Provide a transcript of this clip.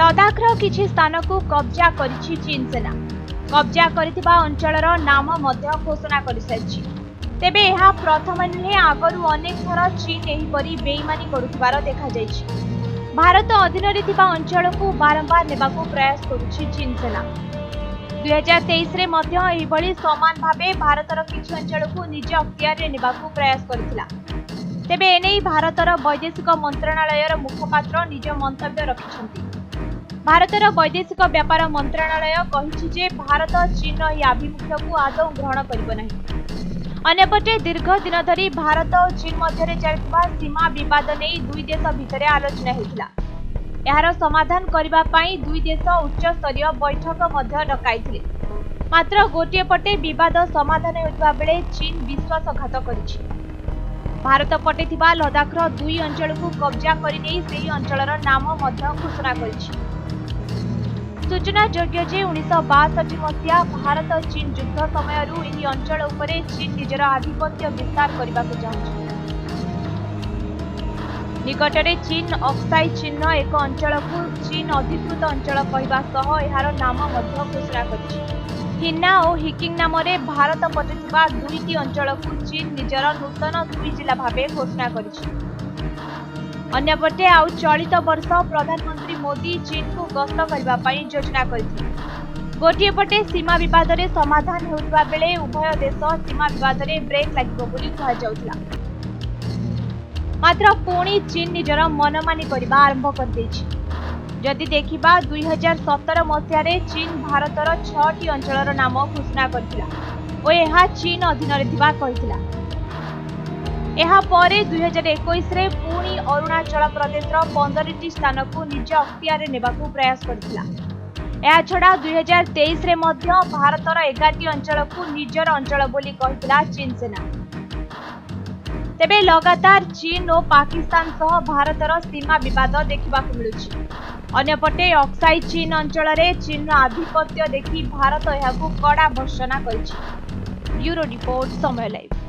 लद्दाखर किछि स्थान को कब्जा करिछि चीन सेना। कब्जा करिथिबा अंचलर नाम मध्य घोषणा करिसारिछि। तेबे ଏହା प्रथम नुहे आगरु अनेक थर चीन एहिपरि बेईमानी करुथिबार देखा जाइछि। भारत अधीन रे थिबा अंचल को बारंबार नेबाकू प्रयास करुछि चीन सेना। 2023 रे मध्य एहिभଳି समान भाबे भारतर किछि अंचल को निज अख्तियार रे नेबाकू प्रयास करिथिला। तेबे एनै भारतर वैदेशिक मंत्रणालयर मुखपात्र निज मंतव्य रखिछन्ति। भारतर वैदेशिक व्यापार मंत्रणालय कहिछि जे भारत चीन ଏହି आभिमुख्यକୁ आदौ ग्रहण करिब नाही। अन्यपटे दीर्घ दिन धरी भारत और चीन मध्य चलुवा सीमा विवाद नहीं दुई देश भितर आलोचना होता। यार समाधान करने पाई दुई देश उच्च स्तरीय बैठक डकाई। मात्र गोटे पटे विवाद समाधान होता बेले चीन विश्वासघात करिछि। भारत पटे थिबा लद्दाखर दुई अंचल को कब्जा करने से अंचलर नाम घोषणा करिछि। सूचना योग्य जे 1962 मसीहा भारत चीन युद्ध समय यही अंचल उपरे चीन निजर आधिपत्य विस्तार करने को चाहूँ। निकटरे चीन अक्साई चिन्ह एक अंचल को चीन अधिकृत अंचल कहवा सह यार नाम घोषणा करिछि। हिन्ना और हिकिंग नाम भारत पटे थिबा दुईटी अंचल को चीन निजर नूतन दुई जिला भावे घोषणा करिछि। अन्यपटे आउ चलित वर्ष प्रधानमंत्री मोदी चीन को गस्त करने योजना करथिले। गोटे पटे सीमा विवाद रे समाधान होता बेले उभय देश सीमा विवाद रे ब्रेक लागिबो बोली कहा जाउथला। मात्र पुणी चीन निजर मनमानी करबा आरंभ कर देछि। जदि देखिबा 2017 मसीह रे चीन भारतर 6टी अंचलर नाम घोषणा करथिला और यह चीन अधीन रे थिबा कहिथिला। ଏହା ପରେ 2021 ରେ पुणी अरुणाचल प्रदेश 15टी स्थान को निज अख्तियार नेबाकू प्रयास करथिला। ଏହା छडा 2023 रे मध्य भारतर 11टी अंचल को निजर अंचल बोली कहिथिला चीन सेना। तेबे लगातार चीन और पाकिस्तान सह भारतर सीमा विवाद देखिबाकू मिलुछि। अन्यपटे अक्साई चीन अंचल रे चीन आधिपत्य देखि भारत एहाकू कड़ा भर्त्सना करिछि। ब्यूरो रिपोर्ट समय लाइव।